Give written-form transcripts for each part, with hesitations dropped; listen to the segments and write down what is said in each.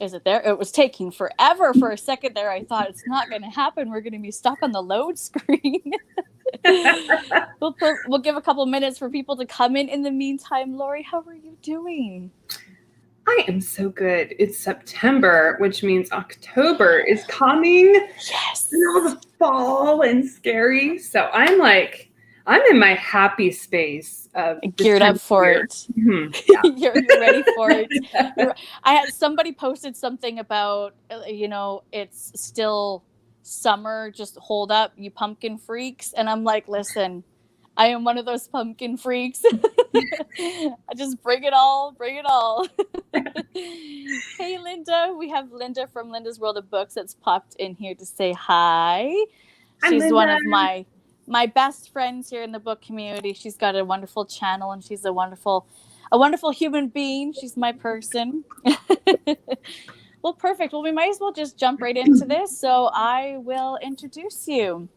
Is it there? It was taking forever for a second there. I thought it's not going to happen. We're going to be stuck on the load screen. We'll give a couple minutes for people to come in. In the meantime, Laurie, how are you doing? I am so good. It's September, which means October is coming. Yes. And all the fall and scary. So I'm in my happy space of geared up for it. Mm-hmm. Yeah. You're ready for it. I had somebody posted something about, it's still summer. Just hold up, you pumpkin freaks. And I'm like, listen, I am one of those pumpkin freaks. I just bring it all. Hey, Linda. We have Linda from Linda's World of Books that's popped in here to say hi. She's one of my best friends here in the book community. She's got a wonderful channel and she's a wonderful human being. She's my person. Well, perfect. Well, we might as well just jump right into this. So I will introduce you.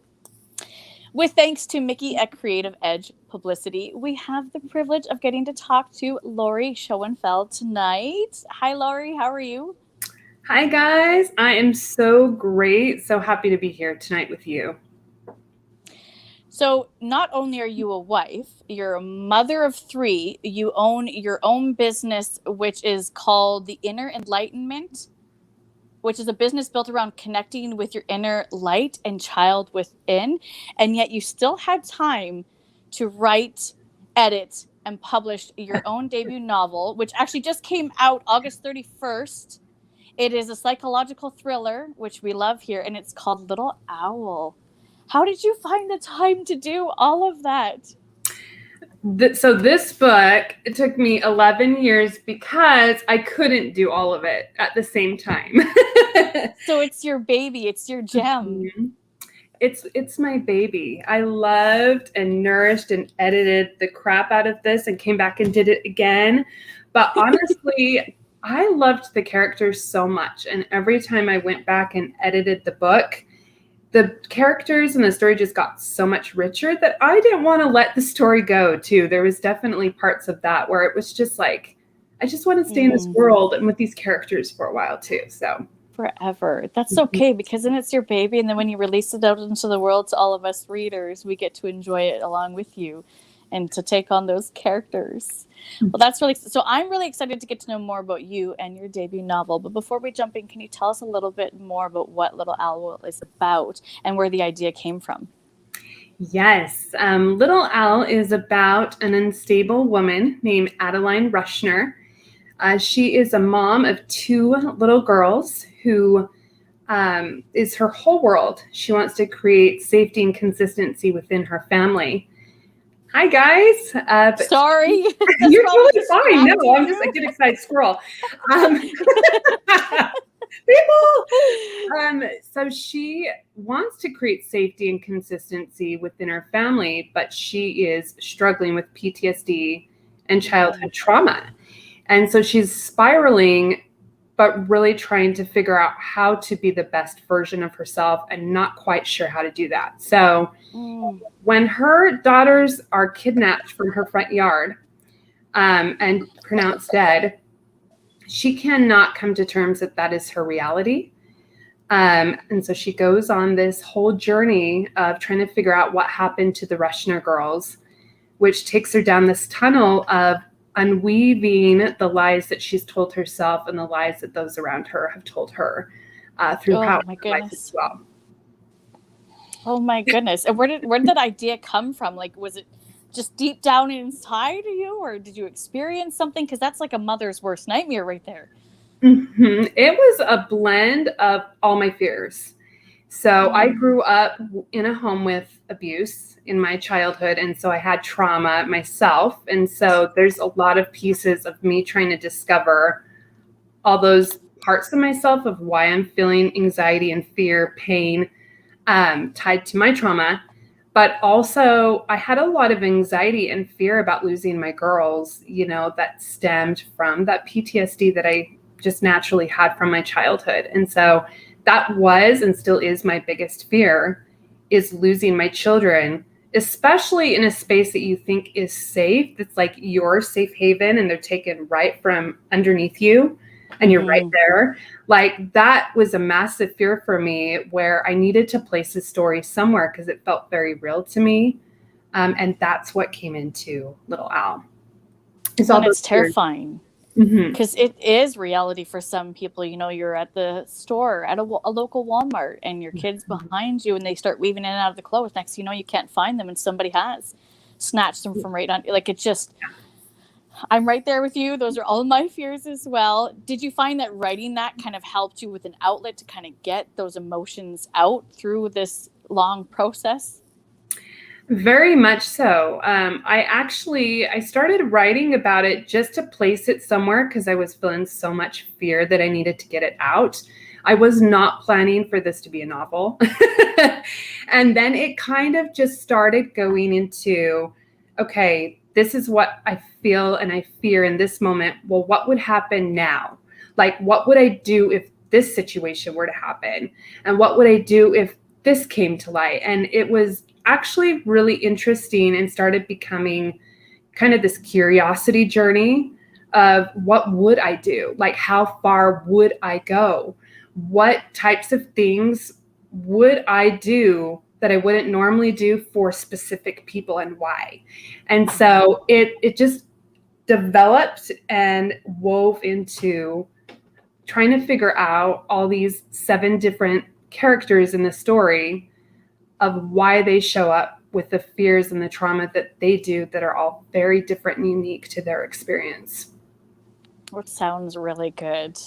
With thanks to Mickey at Creative Edge Publicity, we have the privilege of getting to talk to Laurie Schoenfeld tonight. Hi, Laurie. How are you? Hi, guys. I am so great. So happy to be here tonight with you. So not only are you a wife, you're a mother of 3. You own your own business, which is called The Inner Enlightenment, which is a business built around connecting with your inner light and child within. And yet you still had time to write, edit, and publish your own debut novel, which actually just came out August 31st. It is a psychological thriller, which we love here, and it's called Little Owl. How did you find the time to do all of that? So this book, it took me 11 years because I couldn't do all of it at the same time. So it's your baby. It's your gem. Mm-hmm. It's my baby. I loved and nourished and edited the crap out of this and came back and did it again. But honestly, I loved the characters so much. And every time I went back and edited the book, the characters and the story just got so much richer that I didn't want to let the story go too. There was definitely parts of that where it was just like, I just want to stay in this world and with these characters for a while too. So forever. That's okay, because then it's your baby. And then when you release it out into the world to all of us readers, we get to enjoy it along with you and to take on those characters. Well, that's really, so I'm really excited to get to know more about you and your debut novel. But before we jump in, can you tell us a little bit more about what Little Owl is about and where the idea came from? Yes. Little Owl is about an unstable woman named Adeline Rushner. She is a mom of 2 little girls who is her whole world. She wants to create safety and consistency within her family. Hi, guys. Sorry. You're totally fine. No, I'm just a good excited squirrel. People. So she wants to create safety and consistency within her family, but she is struggling with PTSD and childhood trauma. And so she's spiraling, but really trying to figure out how to be the best version of herself and not quite sure how to do that. So when her daughters are kidnapped from her front yard and pronounced dead, she cannot come to terms that that is her reality. And so she goes on this whole journey of trying to figure out what happened to the Rushner girls, which takes her down this tunnel of unweaving the lies that she's told herself and the lies that those around her have told her throughout her life as well. Oh my goodness. And where did that idea come from? Like, was it just deep down inside of you, or did you experience something? Because that's like a mother's worst nightmare right there. Mm-hmm. It was a blend of all my fears. So I grew up in a home with abuse in my childhood. And so I had trauma myself. And so there's a lot of pieces of me trying to discover all those parts of myself of why I'm feeling anxiety and fear, pain tied to my trauma. But also I had a lot of anxiety and fear about losing my girls, that stemmed from that PTSD that I just naturally had from my childhood. And so that was and still is my biggest fear, is losing my children, especially in a space that you think is safe. It's like your safe haven and they're taken right from underneath you. and you're right there. Like, that was a massive fear for me, where I needed to place the story somewhere because it felt very real to me. And that's what came into Little Al. And it's terrifying. Mm-hmm. Because it is reality for some people. You know, you're at the store, at a local Walmart, and your kid's behind you, and they start weaving in and out of the clothes. Next thing you know, you can't find them, and somebody has snatched them from right on. Like, it just, I'm right there with you. Those are all my fears as well. Did you find that writing that kind of helped you with an outlet to kind of get those emotions out through this long process? Very much so. I started writing about it just to place it somewhere because I was feeling so much fear that I needed to get it out. I was not planning for this to be a novel. And then it kind of just started going into, okay, this is what I feel and I fear in this moment. Well, what would happen now? Like, what would I do if this situation were to happen? And what would I do if this came to light? And it was actually really interesting and started becoming kind of this curiosity journey of what would I do? Like, how far would I go? What types of things would I do that I wouldn't normally do for specific people, and why? And so it just developed and wove into trying to figure out all these 7 different characters in the story of why they show up with the fears and the trauma that they do, that are all very different and unique to their experience. Which sounds really good.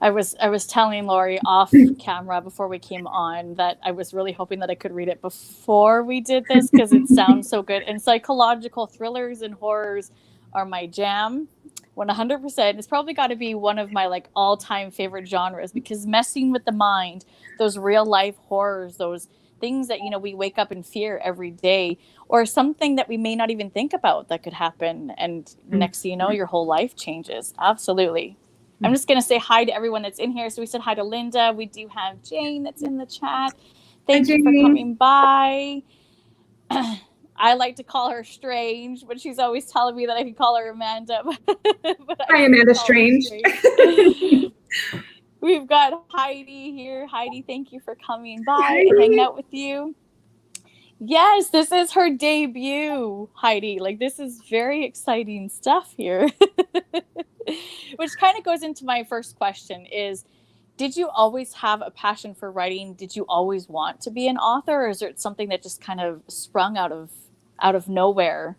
I was telling Laurie off camera before we came on that I was really hoping that I could read it before we did this, because it sounds so good. And psychological thrillers and horrors are my jam. 100%. It's probably got to be one of my like all-time favorite genres, because messing with the mind, those real life horrors, those things that, you know, we wake up in fear every day, or something that we may not even think about that could happen, and next thing you know, your whole life changes. Absolutely. I'm just going to say hi to everyone that's in here. So we said hi to Linda. We do have Jane that's in the chat. Thank you for coming by. I like to call her Strange, but she's always telling me that I can call her Amanda. Hi, Amanda Strange. We've got Heidi here. Heidi, thank you for coming by and hanging out with you. Yes, this is her debut, Heidi. Like, this is very exciting stuff here. Which kind of goes into my first question is, did you always have a passion for writing? Did you always want to be an author, or is it something that just kind of sprung out of nowhere?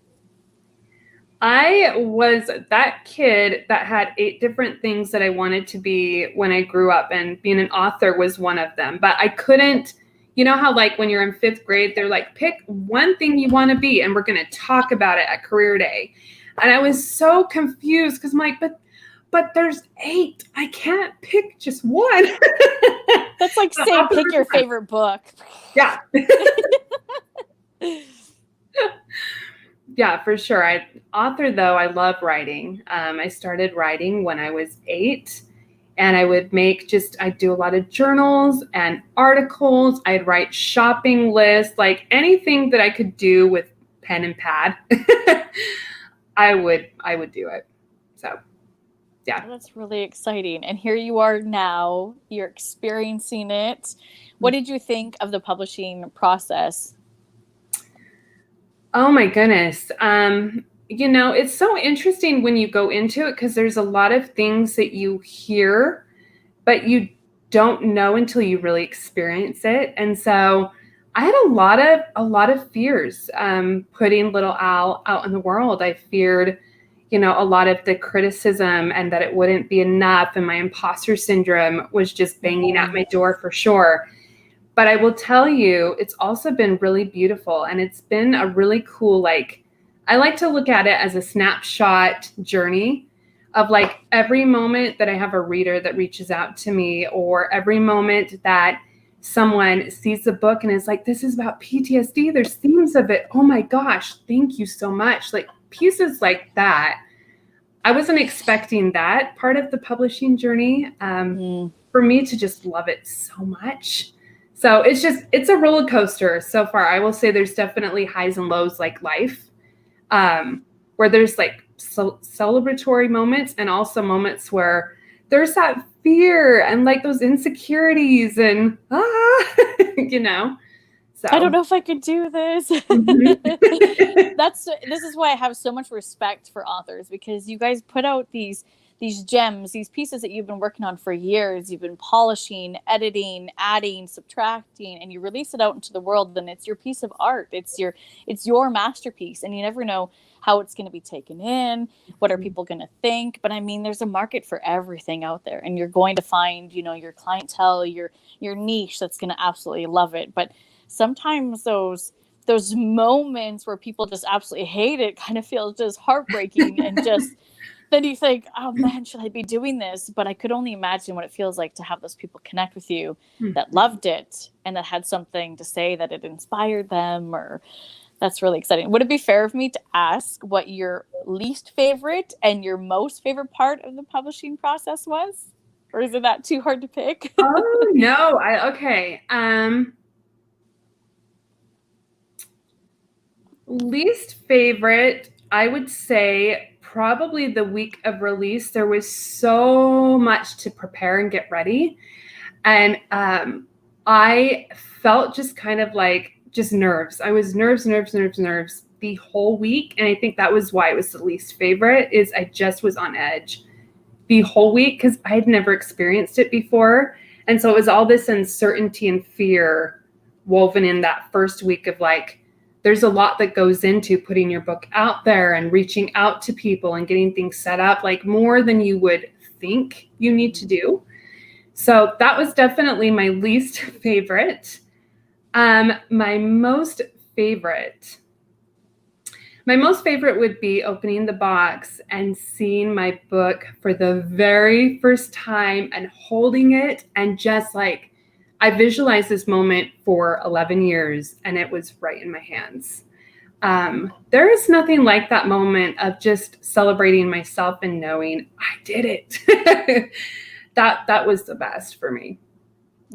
I was that kid that had 8 different things that I wanted to be when I grew up, and being an author was one of them. But I couldn't, you know how like when you're in 5th grade, they're like, pick one thing you want to be, and we're going to talk about it at career day. And I was so confused because I'm like, but there's 8. I can't pick just one. That's like saying pick your favorite book. Yeah. Yeah, for sure. I love writing. I started writing when I was 8, and I'd do a lot of journals and articles. I'd write shopping lists, like anything that I could do with pen and pad. I would do it. So, yeah. That's really exciting. And here you are now, you're experiencing it. What did you think of the publishing process? Oh my goodness. You know, it's so interesting when you go into it, because there's a lot of things that you hear, but you don't know until you really experience it. And so I had a lot of fears putting Little Al out in the world. I feared, you know, a lot of the criticism, and that it wouldn't be enough, and my imposter syndrome was just banging at my door for sure. But I will tell you, it's also been really beautiful, and it's been a really cool, like, I like to look at it as a snapshot journey of like every moment that I have a reader that reaches out to me, or every moment that someone sees the book and is like, this is about PTSD. There's themes of it. Oh my gosh, thank you so much. Like, pieces like that. I wasn't expecting that part of the publishing journey for me to just love it so much. So it's a roller coaster so far. I will say there's definitely highs and lows like life, where there's like celebratory moments, and also moments where there's that fear and like those insecurities and you know. So I don't know if I could do this. Mhm. This is why I have so much respect for authors, because you guys put out these gems, these pieces that you've been working on for years. You've been polishing, editing, adding, subtracting, and you release it out into the world, and it's your piece of art. It's your masterpiece, and you never know how it's going to be taken in. What are people going to think? But I mean, there's a market for everything out there, and you're going to find, your clientele, your niche that's going to absolutely love it. But sometimes those moments where people just absolutely hate it kind of feels just heartbreaking, and just then you think, oh man, should I be doing this? But I could only imagine what it feels like to have those people connect with you that loved it and that had something to say that it inspired them. Or that's really exciting. Would it be fair of me to ask what your least favorite and your most favorite part of the publishing process was? Or is it that too hard to pick? Oh no, okay. Least favorite, I would say probably the week of release. There was so much to prepare and get ready. And I felt just kind of like just nerves. I was nerves the whole week. And I think that was why it was the least favorite, is I just was on edge the whole week because I had never experienced it before. And so it was all this uncertainty and fear woven in that first week of like, there's a lot that goes into putting your book out there and reaching out to people and getting things set up, like more than you would think you need to do. So that was definitely my least favorite. My most favorite would be opening the box and seeing my book for the very first time and holding it, and just like, I visualized this moment for 11 years and it was right in my hands. There is nothing like that moment of just celebrating myself and knowing I did it. That was the best for me.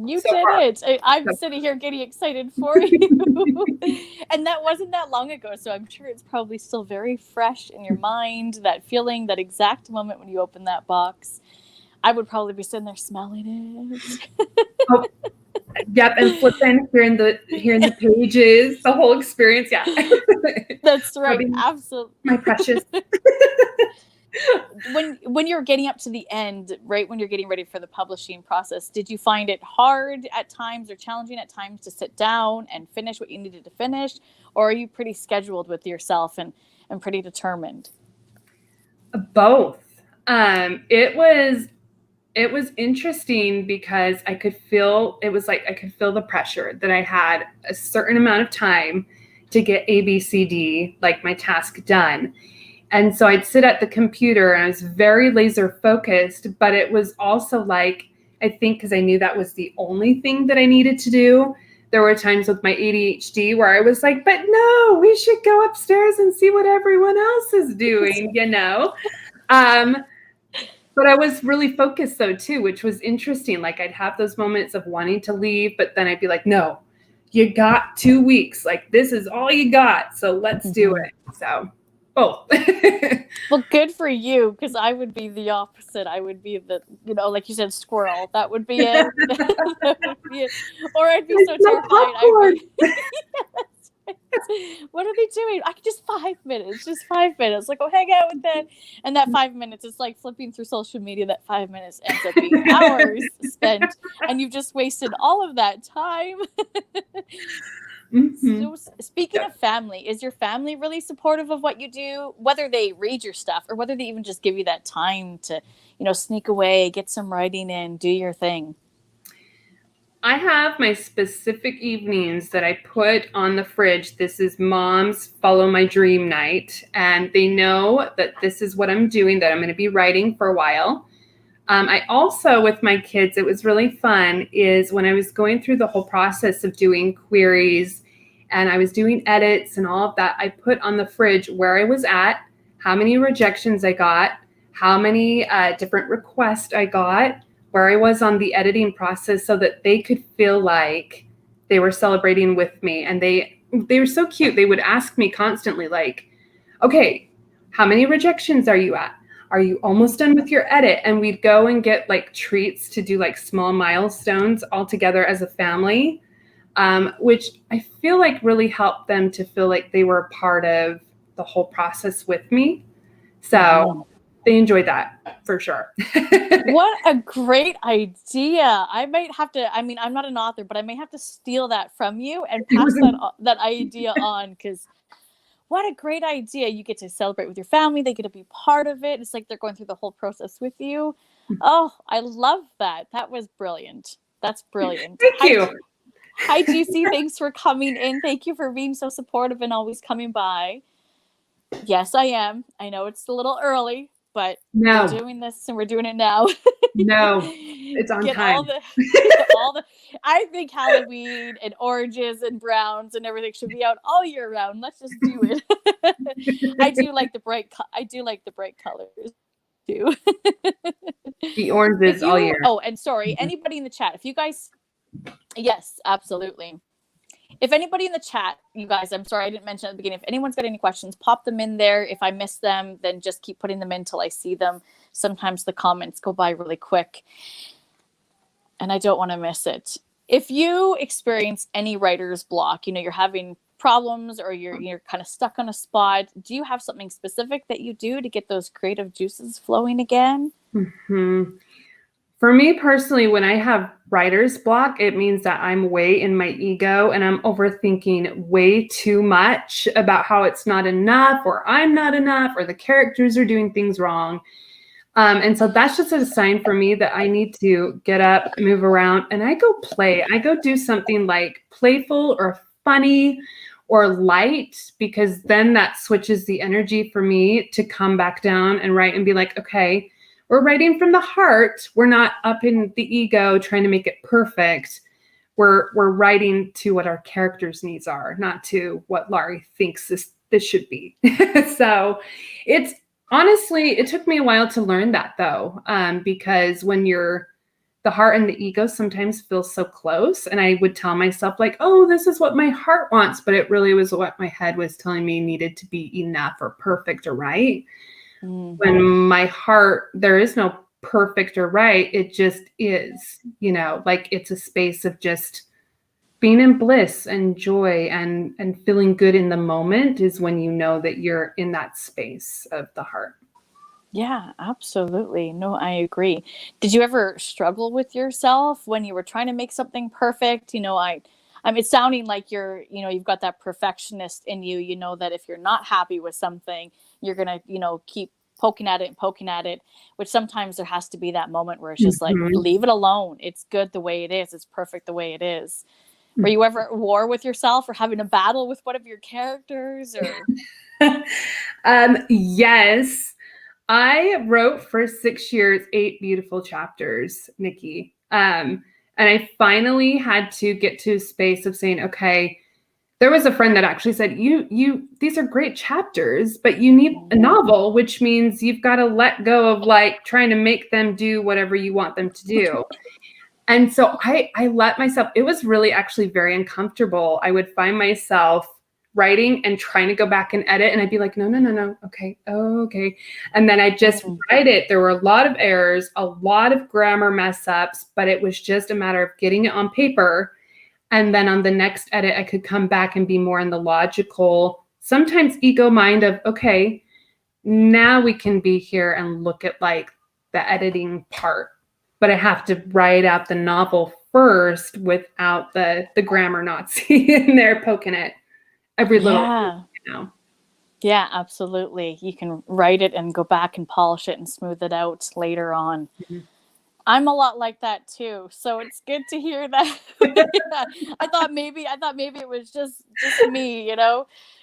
You so did it. I'm sitting here getting excited for you. And that wasn't that long ago, so I'm sure it's probably still very fresh in your mind, that feeling, that exact moment when you open that box. I would probably be sitting there smelling it. Oh, yep, and flipping, hearing the pages, the whole experience. Yeah, that's right. Absolutely, my precious. When you're getting up to the end, right when you're getting ready for the publishing process, did you find it hard at times or challenging at times to sit down and finish what you needed to finish, or are you pretty scheduled with yourself and pretty determined? Both. It was interesting because I could feel the pressure that I had a certain amount of time to get ABCD, like my task, done. And so I'd sit at the computer and I was very laser focused, but it was also like, I think because I knew that was the only thing that I needed to do. There were times with my ADHD where I was like, but no, we should go upstairs and see what everyone else is doing, But I was really focused though too, which was interesting. Like I'd have those moments of wanting to leave, but then I'd be like, no, you got 2 weeks. Like this is all you got. So let's do it. So both. Well, good for you, because I would be the opposite. I would be the, like you said, squirrel. That would be it. That would be it. Or I'd be so terrified. What are they doing? I could just 5 minutes, like, oh, hang out with them. And that 5 minutes is like flipping through social media. That 5 minutes ends up being hours spent, and you've just wasted all of that time. So speaking of family, is your family really supportive of what you do, whether they read your stuff or whether they even just give you that time to, sneak away, get some writing in, do your thing? I have my specific evenings that I put on the fridge. This is Mom's Follow My Dream night. And they know that this is what I'm doing, that I'm going to be writing for a while. I also, with my kids, it was really fun, is when I was going through the whole process of doing queries and I was doing edits and all of that, I put on the fridge where I was at, how many rejections I got, how many different requests I got, where I was on the editing process, so that they could feel like they were celebrating with me. And they were so cute. They would ask me constantly, like, okay, how many rejections are you at? are you almost done with your edit? And we'd go and get like treats to do like small milestones all together as a family, which I feel like really helped them to feel like they were a part of the whole process with me. So they enjoyed that for sure. What a great idea. I might have to, I mean, I'm not an author, but I may have to steal that from you and pass that idea on, because what a great idea. You get to celebrate with your family. They get to be part of it. It's like they're going through the whole process with you. Oh, I love that. That was brilliant. That's brilliant. Thank you. Hi, GC. Thanks for coming in. Thank you for being so supportive and always coming by. Yes, I am. I know it's a little early, but we're doing this and we're doing it now. No, it's on time. All the I think Halloween and oranges and browns and everything should be out all year round. Let's just do it. I do like the bright colors too. The oranges all year. Oh, and sorry, anybody in the chat, if you guys, yes, absolutely. If anybody in the chat, you guys, I'm sorry I didn't mention at the beginning, if anyone's got any questions, pop them in there. If I miss them, then just keep putting them in until I see them. Sometimes the comments go by really quick and I don't want to miss it. If you experience any writer's block, you're having problems or you're kind of stuck on a spot, do you have something specific that you do to get those creative juices flowing again? Mm-hmm. For me personally, when I have writer's block, it means that I'm way in my ego and I'm overthinking way too much about how it's not enough or I'm not enough or the characters are doing things wrong. And so that's just a sign for me that I need to get up, move around, and I go play. I go do something like playful or funny or light, because then that switches the energy for me to come back down and write and be like, okay, we're writing from the heart. We're not up in the ego trying to make it perfect. We're writing to what our characters' needs are, not to what Laurie thinks this should be. So it's honestly, it took me a while to learn that though, because when the heart and the ego sometimes feel so close, and I would tell myself like, oh, this is what my heart wants, but it really was what my head was telling me needed to be enough or perfect or right. Mm-hmm. When my heart, there is no perfect or right. It just is, like it's a space of just being in bliss and joy and feeling good in the moment is when you know that you're in that space of the heart. Yeah, absolutely. No, I agree. Did you ever struggle with yourself when you were trying to make something perfect? It's sounding like you've got that perfectionist in you. You know that if you're not happy with something, you're going to, keep poking at it, which sometimes there has to be that moment where it's just like, leave it alone. It's good the way it is. It's perfect the way it is. Were you ever at war with yourself or having a battle with one of your characters? Or Yes. I wrote for 6 years, 8 beautiful chapters, Nichi. And I finally had to get to a space of saying, okay, there was a friend that actually said, these are great chapters, but you need a novel, which means you've got to let go of like trying to make them do whatever you want them to do. And so I let myself, it was really actually very uncomfortable. I would find myself writing and trying to go back and edit. And I'd be like, no. Okay. And then I just write it. There were a lot of errors, a lot of grammar mess ups, but it was just a matter of getting it on paper. And then on the next edit, I could come back and be more in the logical, sometimes ego mind of, okay, now we can be here and look at like the editing part. But I have to write out the novel first without the grammar Nazi in there poking it every little, Yeah, absolutely. You can write it and go back and polish it and smooth it out later on. Mm-hmm. I'm a lot like that too, so it's good to hear that. I thought maybe it was just me,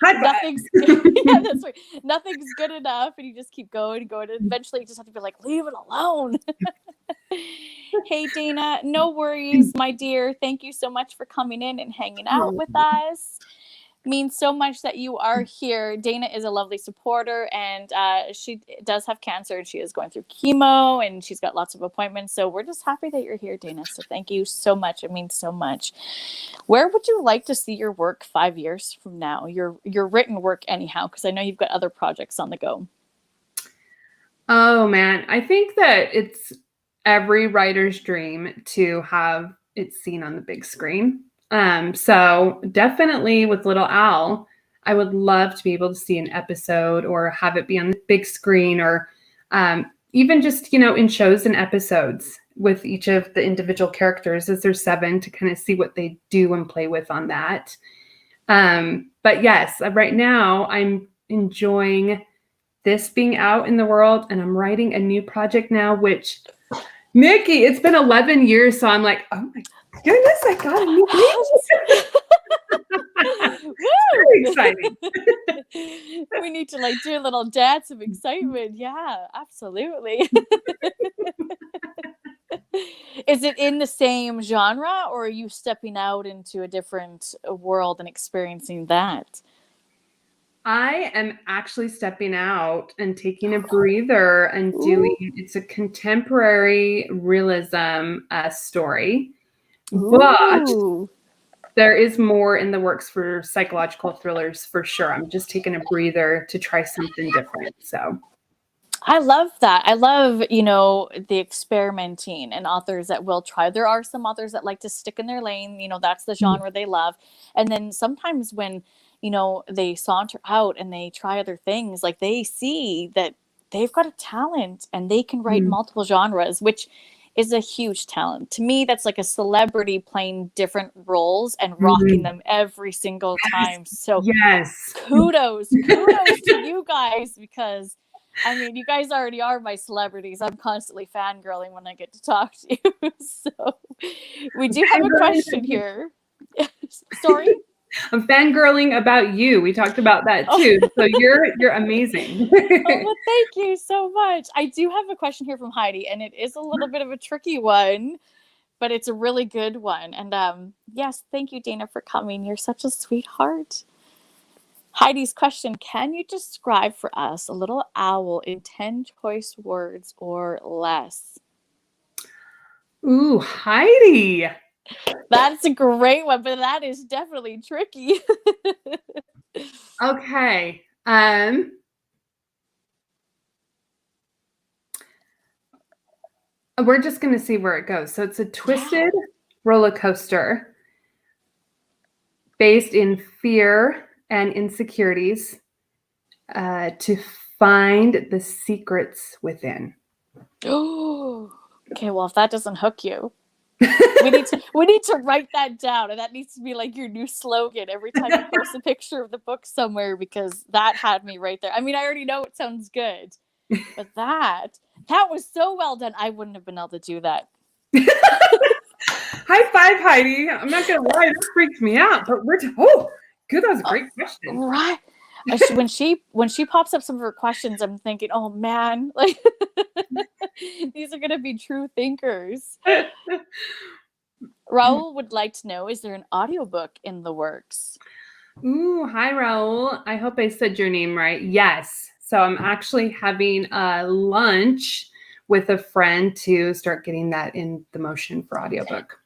Nothing's that's right. Nothing's good enough, and you just keep going and going. And eventually, you just have to be like, leave it alone. Hey, Dana, no worries, my dear. Thank you so much for coming in and hanging out with us. Means so much that you are here. Dana is a lovely supporter, and she does have cancer, and she is going through chemo, and she's got lots of appointments. So we're just happy that you're here, Dana. So thank you so much. It means so much. Where would you like to see your work 5 years from now? Your written work, anyhow, because I know you've got other projects on the go. Oh man, I think that it's every writer's dream to have it seen on the big screen. So definitely with Little Owl, I would love to be able to see an episode or have it be on the big screen, or even just, in shows and episodes with each of the individual characters, as there's 7, to kind of see what they do and play with on that. But yes, right now I'm enjoying this being out in the world, and I'm writing a new project now, which, Nikki, it's been 11 years. So I'm like, oh my goodness, I got a new baby. Very exciting. We need to do a little dance of excitement. Yeah, absolutely. Is it in the same genre, or are you stepping out into a different world and experiencing that? I am actually stepping out and taking a breather and it's a contemporary realism story. But there is more in the works for psychological thrillers for sure. I'm just taking a breather to try something different. So I love that. I love, the experimenting and authors that will try. There are some authors that like to stick in their lane. That's the genre they love. And then sometimes when, they saunter out and they try other things, like they see that they've got a talent and they can write multiple genres, which is a huge talent. To me, that's like a celebrity playing different roles and rocking them every single time. So kudos to you guys, because you guys already are my celebrities. I'm constantly fangirling when I get to talk to you. So we do have a question here. Sorry? I'm fangirling about you. We talked about that too. So you're amazing. Well, thank you so much. I do have a question here from Heidi, and it is a little bit of a tricky one, but it's a really good one. And yes, thank you, Dana, for coming. You're such a sweetheart. Heidi's question: can you describe for us a little owl in 10 choice words or less? Ooh, Heidi. That's a great one, but that is definitely tricky. Okay. We're just going to see where it goes. So it's a twisted roller coaster based in fear and insecurities to find the secrets within. Oh, okay. Well, if that doesn't hook you, we need to write that down, and that needs to be like your new slogan every time you post a picture of the book somewhere, because that had me right there. I already know it sounds good, but that was so well done. I wouldn't have been able to do that. High five, Heidi. I'm not gonna lie, that freaked me out, but good. That was a great question. Right. When she pops up some of her questions, I'm thinking, oh man, these are gonna be true thinkers. Raul would like to know, is there an audiobook in the works? Ooh, hi Raul. I hope I said your name right. Yes. So I'm actually having a lunch with a friend to start getting that in the motion for audiobook.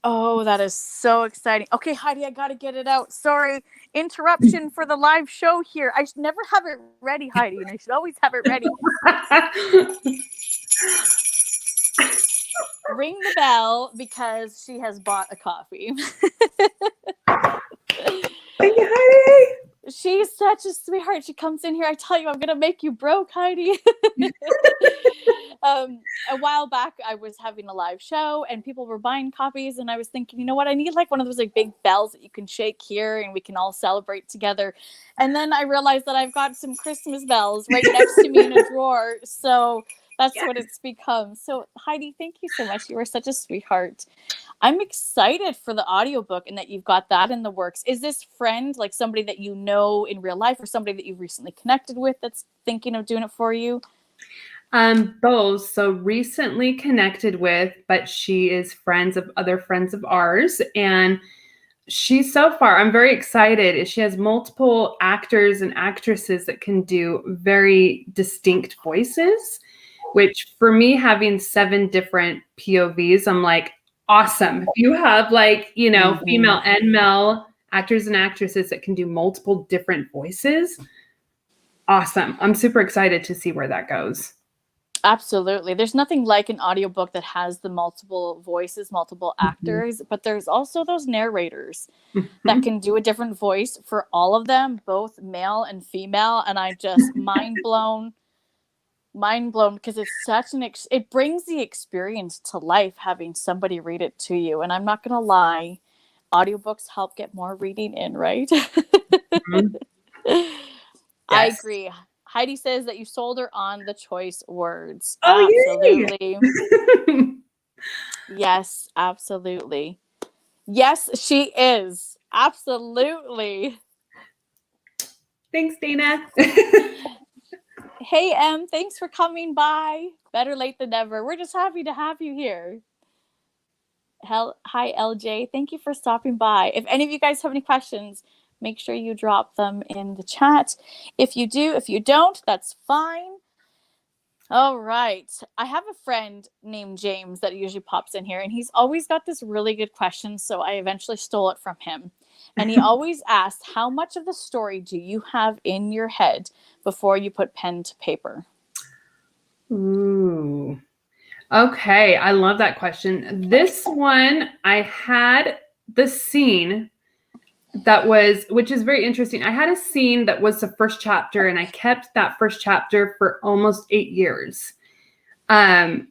Oh, that is so exciting. Okay, Heidi, I got to get it out. Sorry, interruption for the live show here. I should never have it ready, Heidi, and I should always have it ready. Ring the bell, because she has bought a coffee. Thank you, Heidi. She's such a sweetheart. She comes in here. I tell you, I'm going to make you broke, Heidi. A while back, I was having a live show and people were buying copies, and I was thinking, you know what? I need like one of those like big bells that you can shake here and we can all celebrate together. And then I realized that I've got some Christmas bells right next to me in a drawer. So that's what it's become. So Heidi, thank you so much. You are such a sweetheart. I'm excited for the audiobook and that you've got that in the works. Is this friend like somebody that you know in real life, or somebody that you've recently connected with that's thinking of doing it for you? Both. So recently connected with, but she is other friends of ours. And she's so far, I'm very excited. She has multiple actors and actresses that can do very distinct voices, which for me, having 7 different POVs, I'm like, awesome. If you have like, female and male actors and actresses that can do multiple different voices, awesome. I'm super excited to see where that goes. Absolutely. There's nothing like an audiobook that has the multiple voices, multiple actors, but there's also those narrators that can do a different voice for all of them, both male and female. And I just mind blown because it's such it brings the experience to life having somebody read it to you. And I'm not going to lie, audiobooks help get more reading in, right? Yes. I agree. Heidi says that you sold her on the choice words. Oh, absolutely. Yay. Yes, absolutely. Yes, she is. Absolutely. Thanks, Dana. Hey, Em, thanks for coming by. Better late than never. We're just happy to have you here. Hi, LJ. Thank you for stopping by. If any of you guys have any questions, make sure you drop them in the chat. If you do, if you don't, that's fine. All right. I have a friend named James that usually pops in here, and he's always got this really good question, so I eventually stole it from him. And he always asks, how much of the story do you have in your head before you put pen to paper? Ooh. Okay, I love that question. This one, I had the scene which is very interesting. I had a scene that was the first chapter, and I kept that first chapter for almost 8 years. But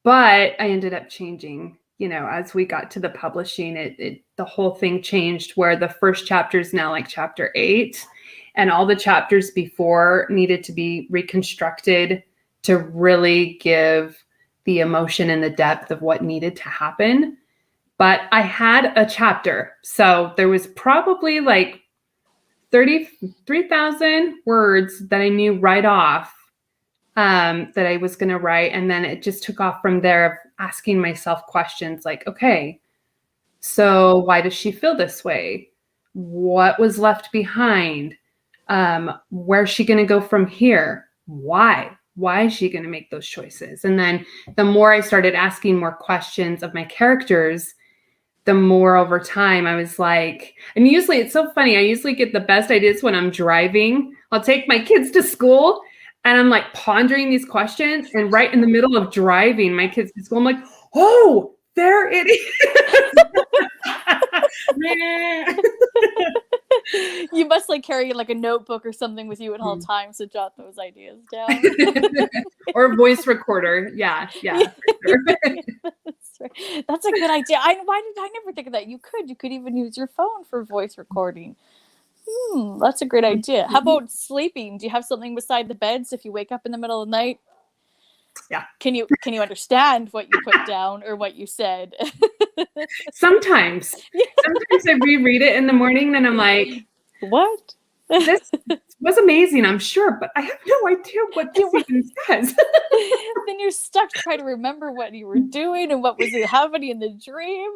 I ended up changing, as we got to the publishing, the whole thing changed where the first chapter is now like chapter 8, and all the chapters before needed to be reconstructed to really give the emotion and the depth of what needed to happen. But I had a chapter. So there was probably like 33,000 words that I knew right off that I was going to write. And then it just took off from there of asking myself questions like, okay, so why does she feel this way? What was left behind? Where's she going to go from here? Why? Why is she going to make those choices? And then the more I started asking more questions of my characters, the more over time I was like, and usually it's so funny. I usually get the best ideas when I'm driving. I'll take my kids to school and I'm like pondering these questions. And right in the middle of driving my kids to school, I'm like, oh, there it is. You must like carry like a notebook or something with you at all times to jot those ideas down. Or a voice recorder. Yeah. For sure. That's a good idea. Why did I never think of that? You could even use your phone for voice recording. That's a great idea. How about sleeping? Do you have something beside the bed so if you wake up in the middle of the night? Yeah. Can you understand what you put down or what you said? Sometimes I reread it in the morning and I'm like, what? This was amazing, I'm sure, but I have no idea what this even says. Then you're stuck trying to remember what you were doing and what was happening in the dream.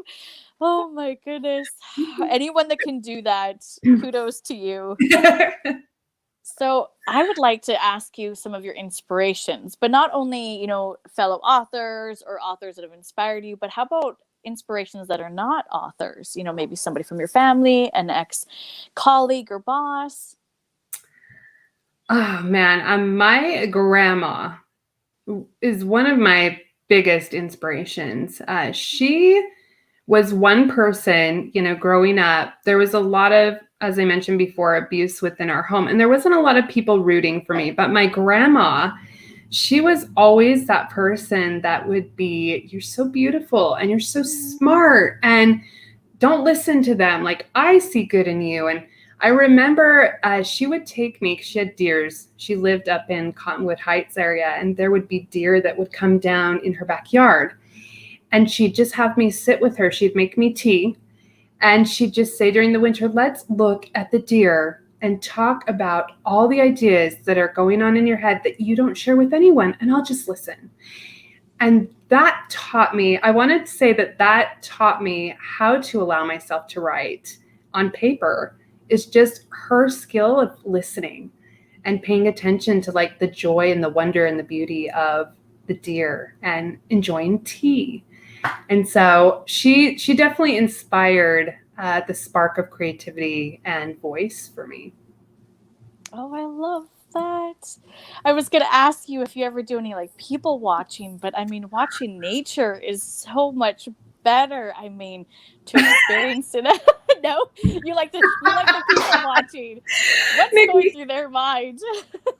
Oh my goodness. Anyone that can do that, kudos to you. So I would like to ask you some of your inspirations, but not only, fellow authors or authors that have inspired you, but how about inspirations that are not authors? Maybe somebody from your family, an ex-colleague or boss. Oh man, my grandma is one of my biggest inspirations. She was one person, growing up. There was a lot of, as I mentioned before, abuse within our home, and there wasn't a lot of people rooting for me. But my grandma, she was always that person that would be, you're so beautiful and you're so smart and don't listen to them. Like, I see good in you. And I remember she would take me, she had deers. She lived up in Cottonwood Heights area, and there would be deer that would come down in her backyard. And she'd just have me sit with her. She'd make me tea. And she'd just say during the winter, let's look at the deer and talk about all the ideas that are going on in your head that you don't share with anyone. And I'll just listen. And that taught me, I wanted to say that taught me how to allow myself to write on paper. Is just her skill of listening and paying attention to like the joy and the wonder and the beauty of the deer and enjoying tea. And so she definitely inspired the spark of creativity and voice for me. Oh, I love that. I was going to ask you if you ever do any like people watching, but I mean, watching nature is so much better. I mean, to experience it. No, you like the people watching. What's going through their mind?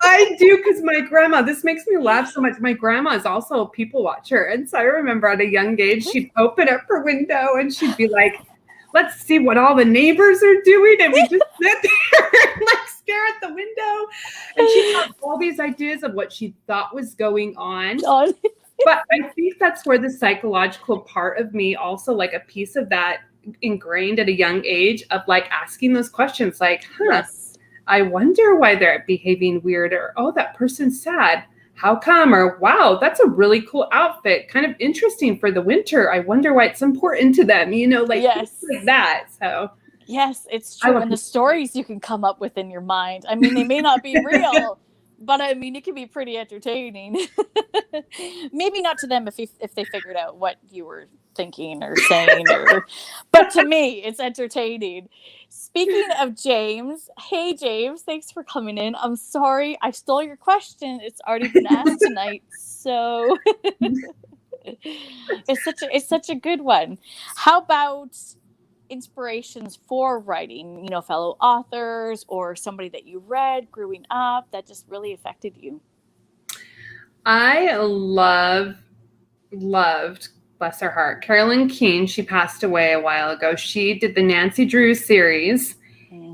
I do, because my grandma, this makes me laugh so much. My grandma is also a people watcher. And so I remember at a young age, she'd open up her window and she'd be like, let's see what all the neighbors are doing. And we just sit there and like stare at the window. And she had all these ideas of what she thought was going on. But I think that's where the psychological part of me also, like a piece of that ingrained at a young age of like asking those questions like, Yes. I wonder why they're behaving weird, or, oh, that person's sad. How come? Or, wow, that's a really cool outfit. Kind of interesting for the winter. I wonder why it's important to them, you know, like, yes, like that. So yes, it's true. And the stories you can come up with in your mind. I mean, they may not be real, but I mean, it can be pretty entertaining. Maybe not to them if they figured out what you were thinking or saying, but to me, it's entertaining. Speaking of James, hey James, thanks for coming in. I'm sorry I stole your question. It's already been asked tonight, so it's such a good one. How about inspirations for writing? You know, fellow authors or somebody that you read growing up that just really affected you. I loved, bless her heart, Carolyn Keene. She passed away a while ago. She did the Nancy Drew series,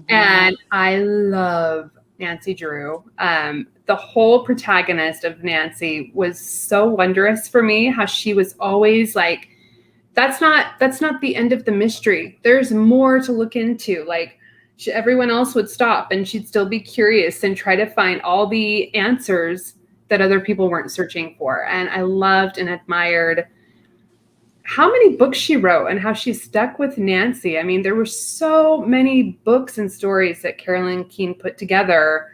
and I love Nancy Drew. The whole protagonist of Nancy was so wondrous for me, how she was always like, that's not the end of the mystery. There's more to look into. Like, everyone else would stop and she'd still be curious and try to find all the answers that other people weren't searching for. And I loved and admired how many books she wrote and how she stuck with Nancy. I mean, there were so many books and stories that Carolyn Keene put together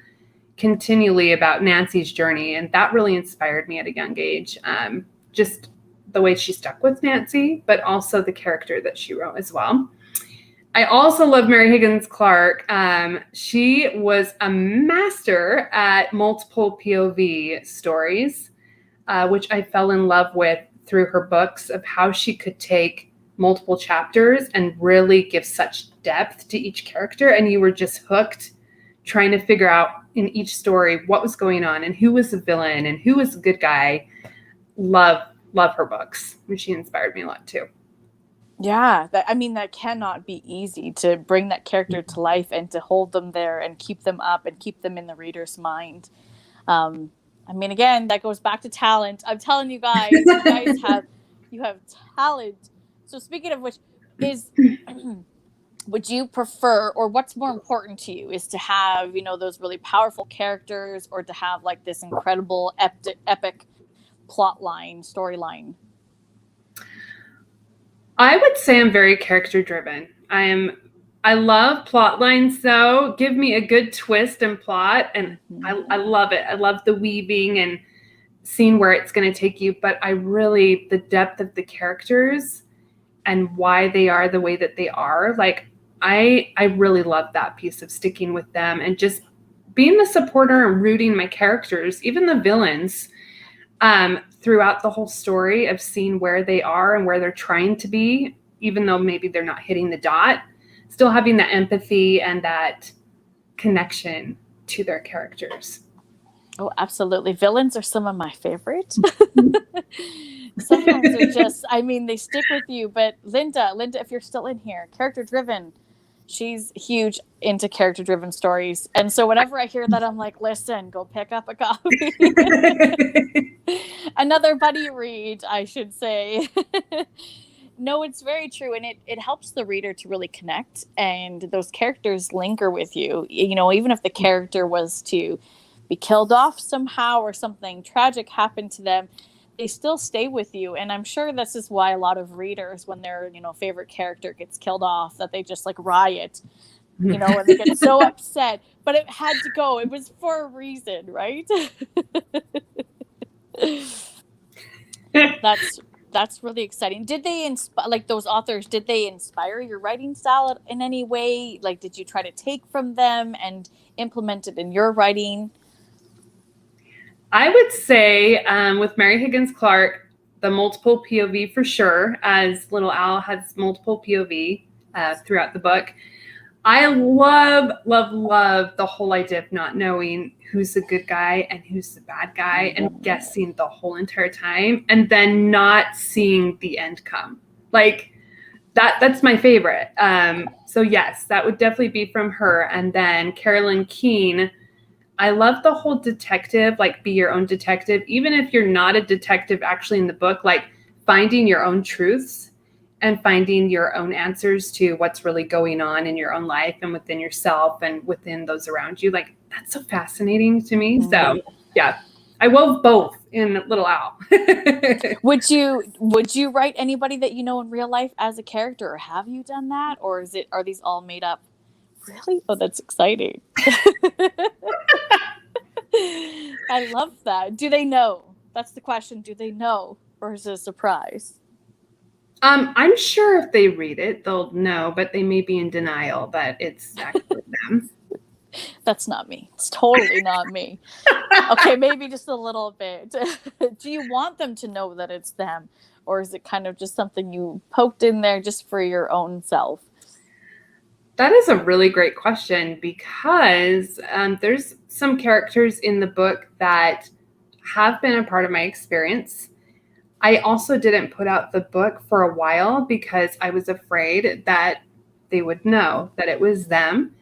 continually about Nancy's journey. And that really inspired me at a young age. Just the way she stuck with Nancy, but also the character that she wrote as well. I also love Mary Higgins Clark. She was a master at multiple POV stories, which I fell in love with through her books, of how she could take multiple chapters and really give such depth to each character. And you were just hooked trying to figure out in each story what was going on and who was the villain and who was the good guy. Love her books. She inspired me a lot too. Yeah, that cannot be easy, to bring that character to life and to hold them there and keep them up and keep them in the reader's mind. I mean, again, that goes back to talent. I'm telling you guys, you have talent. So speaking of which, would you prefer, or what's more important to you, is to have, you know, those really powerful characters, or to have like this incredible epic plot line, storyline? I would say I'm very character driven. I love plot lines though. Give me a good twist and plot, and I love it. I love the weaving and seeing where it's going to take you, but the depth of the characters and why they are the way that they are, like I really love that piece of sticking with them and just being the supporter and rooting my characters, even the villains, throughout the whole story, of seeing where they are and where they're trying to be, even though maybe they're not hitting the dot, still having that empathy and that connection to their characters. Oh, absolutely. Villains are some of my favorites. Sometimes they're just, I mean, they stick with you. But Linda, if you're still in here, character driven. She's huge into character driven stories. And so whenever I hear that, I'm like, listen, go pick up a copy. Another buddy read, I should say. No, it's very true. And it helps the reader to really connect. And those characters linger with you. You know, even if the character was to be killed off somehow or something tragic happened to them, they still stay with you. And I'm sure this is why a lot of readers, when their, you know, favorite character gets killed off, that they just like riot, you know, and they get so upset. But it had to go. It was for a reason, right? That's really exciting. Did they inspire, like those authors, did they inspire your writing style in any way? Like, did you try to take from them and implement it in your writing? I would say with Mary Higgins Clark, the multiple POV for sure, as little Al has multiple POV throughout the book. I love, love, love the whole idea of not knowing who's the good guy and who's the bad guy and guessing the whole entire time and then not seeing the end come. Like that's my favorite. So yes, that would definitely be from her. And then Carolyn Keene, I love the whole detective, like be your own detective, even if you're not a detective actually in the book, like finding your own truths and finding your own answers to what's really going on in your own life and within yourself and within those around you. Like that's so fascinating to me. So yeah, I wove both in Little Owl. Would you write anybody that you know in real life as a character, or have you done that, or are these all made up? Really? Oh, that's exciting. I love that. Do they know? That's the question. Do they know, or is it a surprise? I'm sure if they read it, they'll know, but they may be in denial that it's actually them. That's not me. It's totally not me. Okay, maybe just a little bit. Do you want them to know that it's them, or is it kind of just something you poked in there just for your own self? That is a really great question because there's some characters in the book that have been a part of my experience. I also didn't put out the book for a while because I was afraid that they would know that it was them.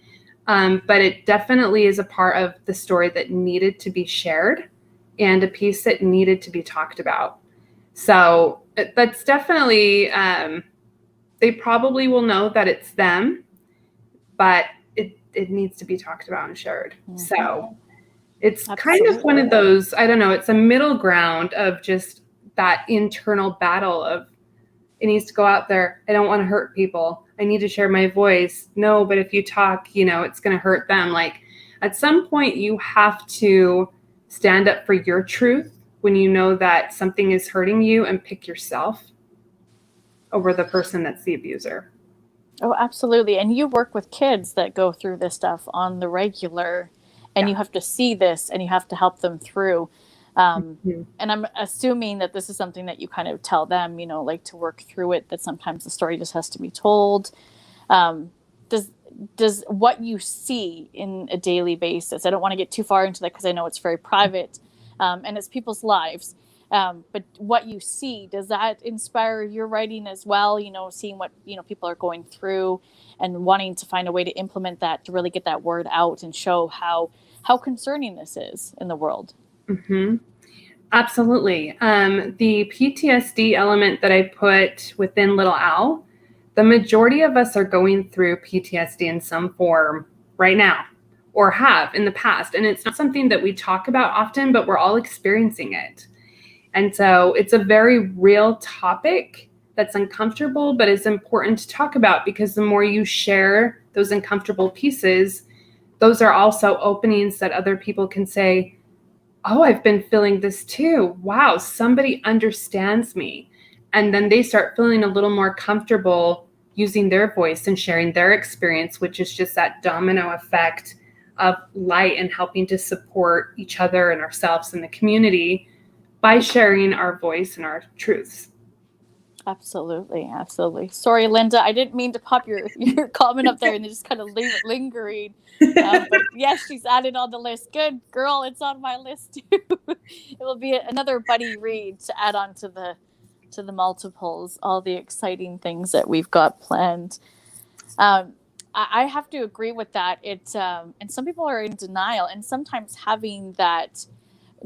But it definitely is a part of the story that needed to be shared and a piece that needed to be talked about. So that's definitely, they probably will know that it's them, but it needs to be talked about and shared. Mm-hmm. So it's kind of one of those, I don't know, it's a middle ground of just that internal battle of it needs to go out there. I don't want to hurt people. I need to share my voice. No, but if you talk, it's going to hurt them. Like at some point you have to stand up for your truth when you know that something is hurting you and pick yourself over the person that's the abuser. Oh, absolutely. And you work with kids that go through this stuff on the regular, and you have to see this and you have to help them through. And I'm assuming that this is something that you kind of tell them, like to work through it, that sometimes the story just has to be told. Does what you see in a daily basis, I don't want to get too far into that because I know it's very private and it's people's lives. But what you see, does that inspire your writing as well? Seeing what, people are going through and wanting to find a way to implement that to really get that word out and show how concerning this is in the world. Mm-hmm. Absolutely. The PTSD element that I put within Little Owl, the majority of us are going through PTSD in some form right now or have in the past. And it's not something that we talk about often, but we're all experiencing it. And so it's a very real topic that's uncomfortable, but it's important to talk about because the more you share those uncomfortable pieces, those are also openings that other people can say, oh, I've been feeling this too. Wow, somebody understands me. And then they start feeling a little more comfortable using their voice and sharing their experience, which is just that domino effect of light and helping to support each other and ourselves in the community by sharing our voice and our truths. Absolutely. Absolutely. Sorry, Linda, I didn't mean to pop your comment up there and just kind of leave it lingering. But yes, she's added on the list. Good girl, it's on my list too. It will be another buddy read to add on to the multiples, all the exciting things that we've got planned. I have to agree with that. And some people are in denial, and sometimes having that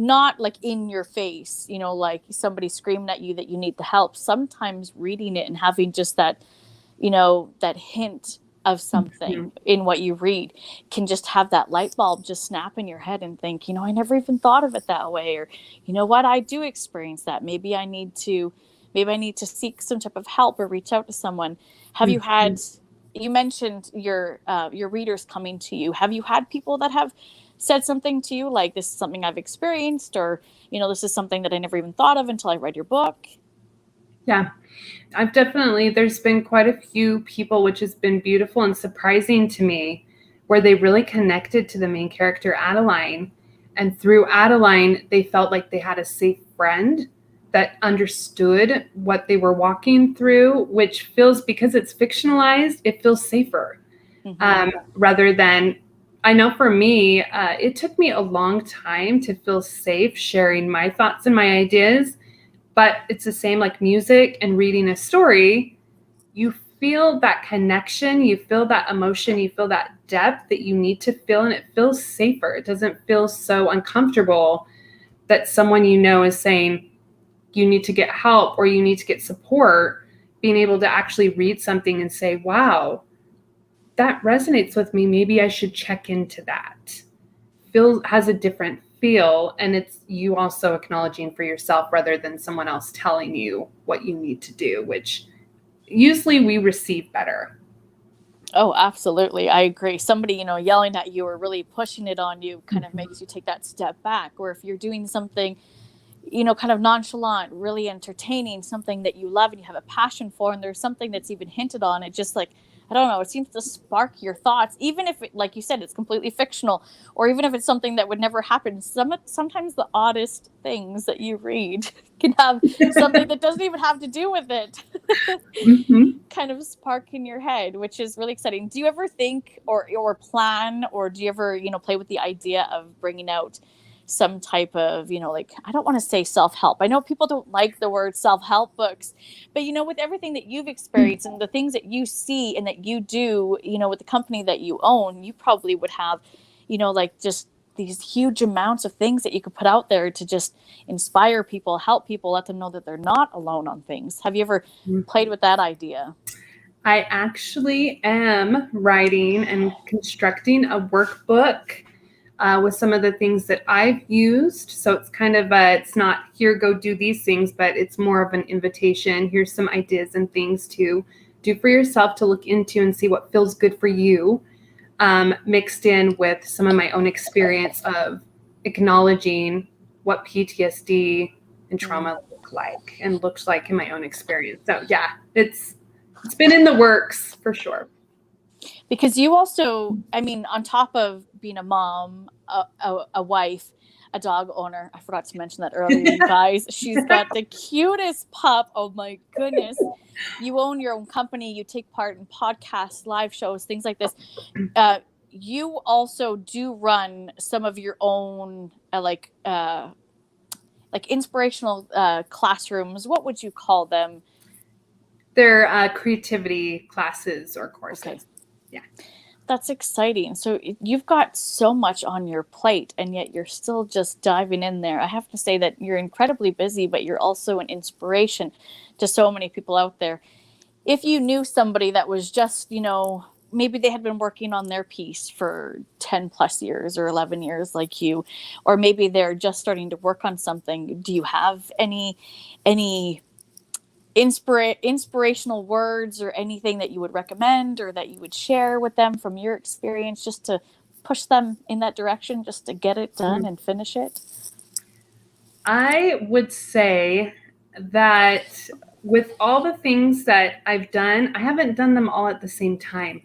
not like in your face, like somebody screaming at you that you need the help. Sometimes reading it and having just that, that hint of something in what you read can just have that light bulb just snap in your head and think, I never even thought of it that way. Or, what, I do experience that. Maybe I need to seek some type of help or reach out to someone. Have you had, you mentioned your readers coming to you. Have you had people that have said something to you like, this is something I've experienced, or, this is something that I never even thought of until I read your book? Yeah, there's been quite a few people, which has been beautiful and surprising to me, where they really connected to the main character, Adeline, And through Adeline, they felt like they had a safe friend that understood what they were walking through, which feels, because it's fictionalized, it feels safer. Rather than, I know for me, it took me a long time to feel safe sharing my thoughts and my ideas, but it's the same like music and reading a story. You feel that connection, you feel that emotion, you feel that depth that you need to feel, and it feels safer. It doesn't feel so uncomfortable that someone you know is saying, you need to get help or you need to get support. Being able to actually read something and say, wow, that resonates with me. Maybe I should check into that. Has a different feel, and it's you also acknowledging for yourself rather than someone else telling you what you need to do, which usually we receive better. Oh, absolutely. I agree. Somebody, yelling at you or really pushing it on you kind of makes you take that step back. Or if you're doing something, kind of nonchalant, really entertaining, something that you love and you have a passion for, and there's something that's even hinted on, it just like, I don't know, it seems to spark your thoughts, even if, like you said, it's completely fictional, or even if it's something that would never happen. Sometimes the oddest things that you read can have something that doesn't even have to do with it kind of spark in your head, which is really exciting. Do you ever think or plan, or do you ever, play with the idea of bringing out some type of, like, I don't want to say self-help. I know people don't like the word self-help books, but, with everything that you've experienced and the things that you see and that you do, with the company that you own, you probably would have, like just these huge amounts of things that you could put out there to just inspire people, help people, let them know that they're not alone on things. Have you ever played with that idea? I actually am writing and constructing a workbook with some of the things that I've used. So it's kind of it's not here, go do these things, but it's more of an invitation. Here's some ideas and things to do for yourself, to look into and see what feels good for you, mixed in with some of my own experience of acknowledging what PTSD and trauma looks like in my own experience. So yeah, it's been in the works for sure. Because you also, on top of being a mom, a wife, a dog owner, I forgot to mention that earlier, you guys, she's got the cutest pup. Oh my goodness. You own your own company. You take part in podcasts, live shows, things like this. You also do run some of your own, like inspirational classrooms. What would you call them? They're creativity classes or courses. Okay. Yeah. That's exciting. So you've got so much on your plate, and yet you're still just diving in there. I have to say that you're incredibly busy, but you're also an inspiration to so many people out there. If you knew somebody that was just, maybe they had been working on their piece for 10 plus years or 11 years like you, or maybe they're just starting to work on something, do you have any inspirational words or anything that you would recommend or that you would share with them from your experience, just to push them in that direction, just to get it done and finish it? I would say that with all the things that I've done, I haven't done them all at the same time.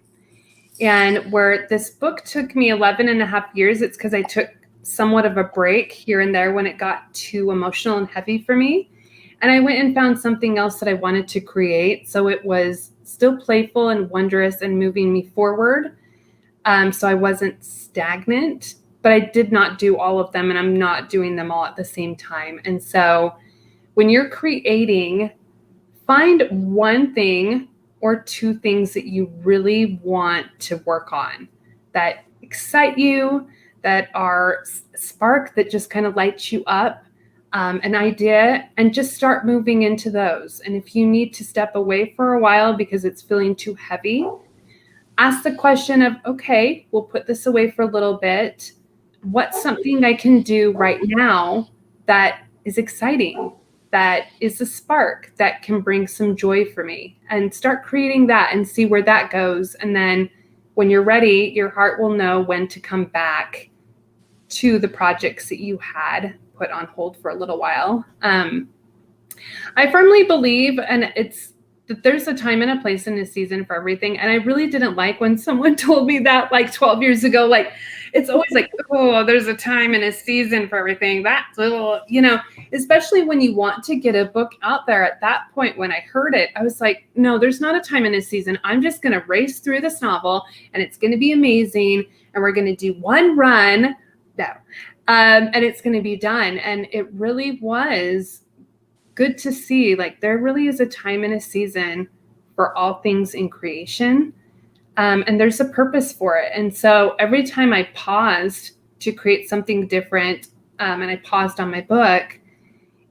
And where this book took me 11 and a half years, it's because I took somewhat of a break here and there when it got too emotional and heavy for me. And I went and found something else that I wanted to create. So it was still playful and wondrous and moving me forward. So I wasn't stagnant, but I did not do all of them, and I'm not doing them all at the same time. And so when you're creating, find one thing or two things that you really want to work on that excite you, that are spark, that just kind of lights you up. An idea, and just start moving into those. And if you need to step away for a while because it's feeling too heavy, ask the question of, okay, we'll put this away for a little bit. What's something I can do right now that is exciting, that is a spark, that can bring some joy for me? And start creating that and see where that goes. And then when you're ready, your heart will know when to come back to the projects that you had put on hold for a little while. I firmly believe, and it's that there's a time and a place and a season for everything. And I really didn't like when someone told me that like 12 years ago, like, it's always like, oh, there's a time and a season for everything. That's little, especially when you want to get a book out there. At that point, when I heard it, I was like, no, there's not a time and a season. I'm just going to race through this novel and it's going to be amazing. And we're going to do one run. No. And it's going to be done. And it really was good to see, like, there really is a time and a season for all things in creation. And there's a purpose for it. And so every time I paused to create something different, and I paused on my book,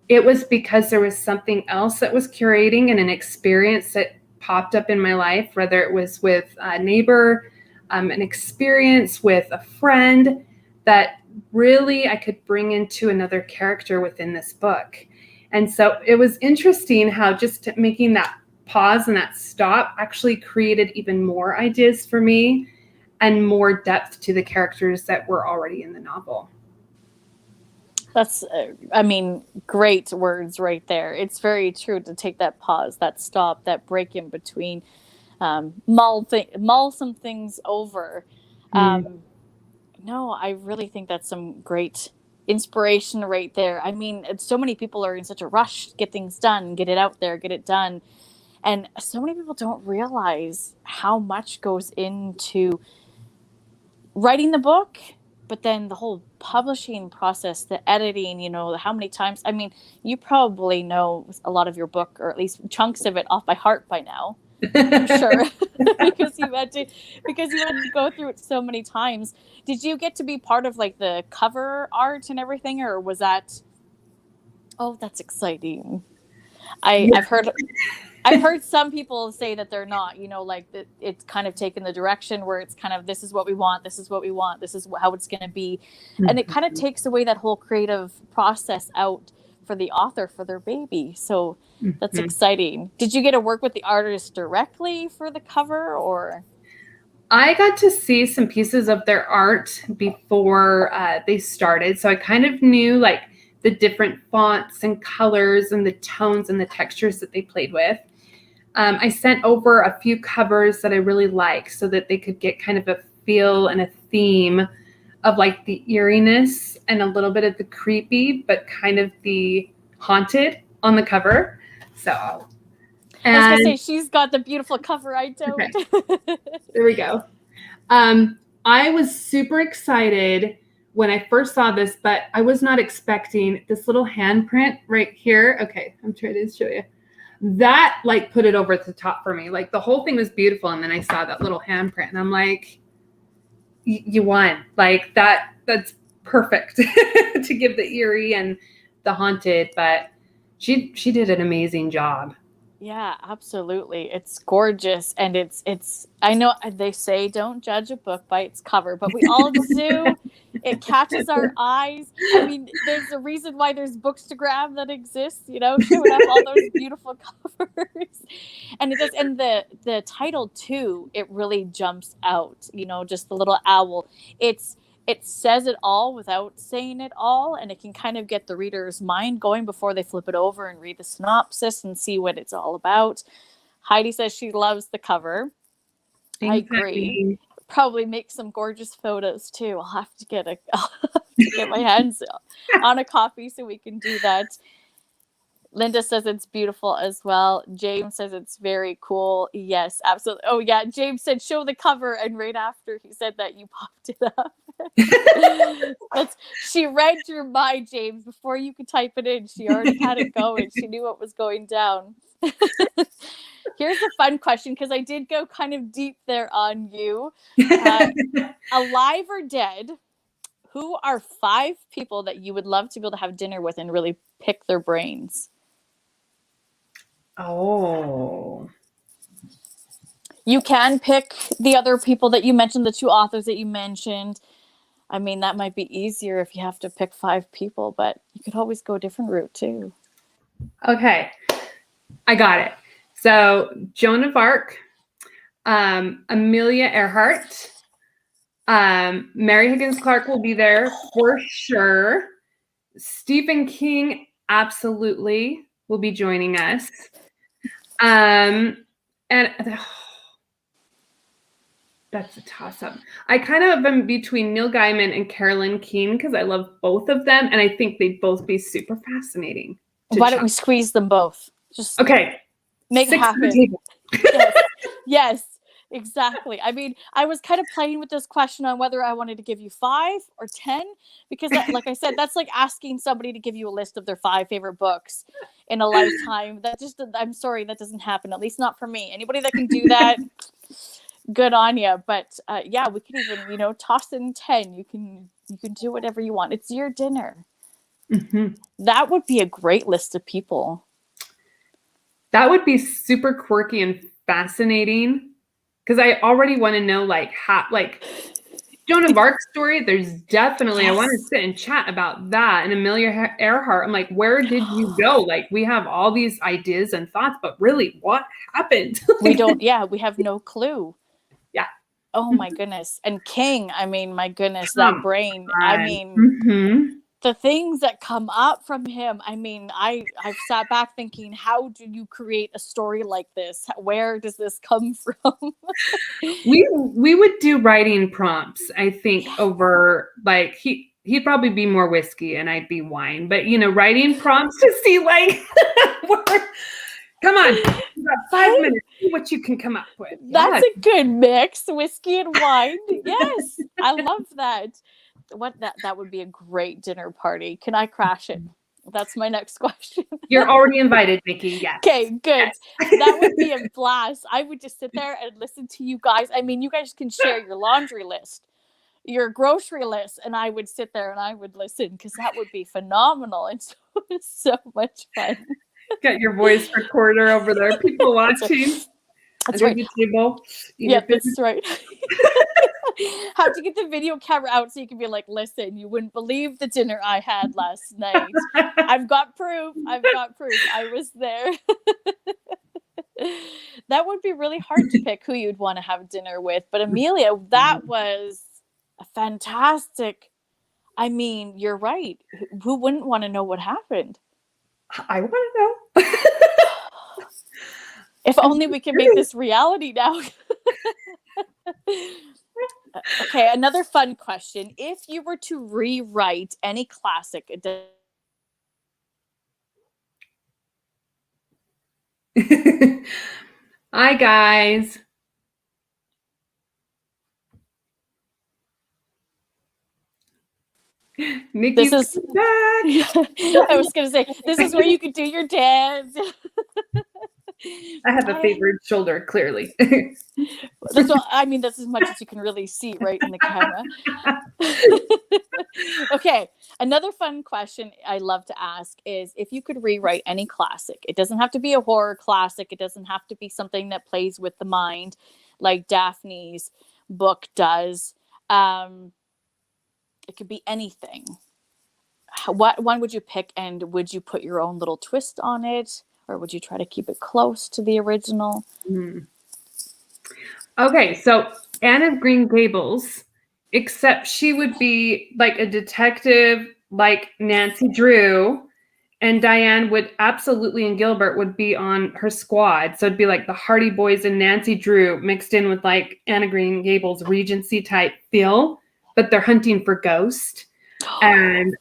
it was because there was something else that was curating and an experience that popped up in my life, whether it was with a neighbor, an experience with a friend that really I could bring into another character within this book. And so it was interesting how just making that pause and that stop actually created even more ideas for me and more depth to the characters that were already in the novel. That's, great words right there. It's very true to take that pause, that stop, that break in between, mull some things over. No, I really think that's some great inspiration right there. I mean, so many people are in such a rush to get things done, get it out there, get it done. And so many people don't realize how much goes into writing the book, but then the whole publishing process, the editing, how many times. I mean, you probably know a lot of your book, or at least chunks of it, off by heart by now. I'm sure. because you had to go through it so many times. Did you get to be part of like the cover art and everything, or was that? Oh, that's exciting. I've heard some people say that they're not, like that it's kind of taken the direction where it's kind of, this is what we want, this is what we want, this is how it's going to be. And it kind of takes away that whole creative process out for the author, for their baby. So that's exciting. Did you get to work with the artist directly for the cover, or? I got to see some pieces of their art before they started. So I kind of knew like the different fonts and colors and the tones and the textures that they played with. I sent over a few covers that I really like so that they could get kind of a feel and a theme of like the eeriness and a little bit of the creepy, but kind of the haunted on the cover. So I was going to say, she's got the beautiful cover. I don't. Okay. There we go. I was super excited when I first saw this, but I was not expecting this little handprint right here. Okay, I'm trying to show you. That like put it over the top for me. Like the whole thing was beautiful, and then I saw that little handprint, and I'm like, you won. Like that's perfect to give the eerie and the haunted, but she did an amazing job. Yeah, absolutely. It's gorgeous. And it's, I know they say don't judge a book by its cover, but we all do. It catches our eyes. I mean, there's a reason why there's Bookstagram that exists, showing up all those beautiful covers. And it does, and the title too, it really jumps out, just the little owl. It says it all without saying it all, and it can kind of get the reader's mind going before they flip it over and read the synopsis and see what it's all about. Heidi says she loves the cover. Thanks, I agree. Heidi. Probably make some gorgeous photos too. I'll have to get my hands on a copy so we can do that. Linda says it's beautiful as well. James says it's very cool. Yes, absolutely. Oh, yeah. James said, show the cover. And right after he said that, you popped it up. She read your mind, James. Before you could type it in, she already had it going. She knew what was going down. Here's a fun question, because I did go kind of deep there on you. Alive or dead, who are 5 people that you would love to be able to have dinner with and really pick their brains? Oh. You can pick the other people that you mentioned, the 2 authors that you mentioned. I mean, that might be easier if you have to pick 5 people, but you could always go a different route too. Okay. I got it. So Joan of Arc, Amelia Earhart, Mary Higgins Clark will be there for sure. Stephen King absolutely will be joining us. And That's a toss-up. I kind of am between Neil Gaiman and Carolyn Keene because I love both of them, and I think they'd both be super fascinating. Why don't we squeeze them both? Just okay, make it 6 on the happen. table. Yes, exactly. I mean, I was kind of playing with this question on whether I wanted to give you 5 or 10, because like I said, that's like asking somebody to give you a list of their 5 favorite books in a lifetime. I'm sorry, that doesn't happen, at least not for me. Anybody that can do that, good on you. But yeah, we could even, toss in 10. You can do whatever you want. It's your dinner. Mm-hmm. That would be a great list of people. That would be super quirky and fascinating, because I already want to know Joan of Arc's story. There's definitely, I want to sit and chat about that. And Amelia Earhart, I'm like, where did you go? Like, we have all these ideas and thoughts, but really, what happened? We have no clue. Yeah. Oh my goodness. And King, I mean, my goodness, that brain. I mean, the things that come up from him. I mean, I've sat back thinking, how do you create a story like this? Where does this come from? we would do writing prompts, I think, over like he'd probably be more whiskey and I'd be wine, but writing prompts to see come on, you got 5 minutes, see what you can come up with. That's a good mix, whiskey and wine. Yes, I love that. That would be a great dinner party. Can I crash it? That's my next question. You're already invited, Nikki. Yes. Okay, good. Yes. That would be a blast. I would just sit there and listen to you guys. I mean, you guys can share your laundry list, your grocery list, and I would sit there and I would listen, because that would be phenomenal. And so much fun. Got your voice recorder over there. People watching. That's right. The table. Yeah, that's right. Have to get the video camera out so you can be like, listen, you wouldn't believe the dinner I had last night. I've got proof. I was there. That would be really hard to pick who you'd want to have dinner with. But Amelia, that was a fantastic. I mean, you're right. Who wouldn't want to know what happened? I want to know. If only we could make this reality now. Okay, another fun question. If you were to rewrite any classic, Hi, guys. Nikki's this is back. I was going to say, this is where you could do your dance. I have a favored shoulder, clearly. That's as much as you can really see right in the camera. Okay, another fun question I love to ask is, if you could rewrite any classic, it doesn't have to be a horror classic, it doesn't have to be something that plays with the mind like Daphne's book does. It could be anything. What one would you pick, and would you put your own little twist on it? Or would you try to keep it close to the original? Okay, so Anne of Green Gables, except she would be like a detective like Nancy Drew, and Diane would absolutely, and Gilbert would be on her squad. So it'd be like the Hardy Boys and Nancy Drew mixed in with like Anne of Green Gables Regency type feel, but they're hunting for ghosts. And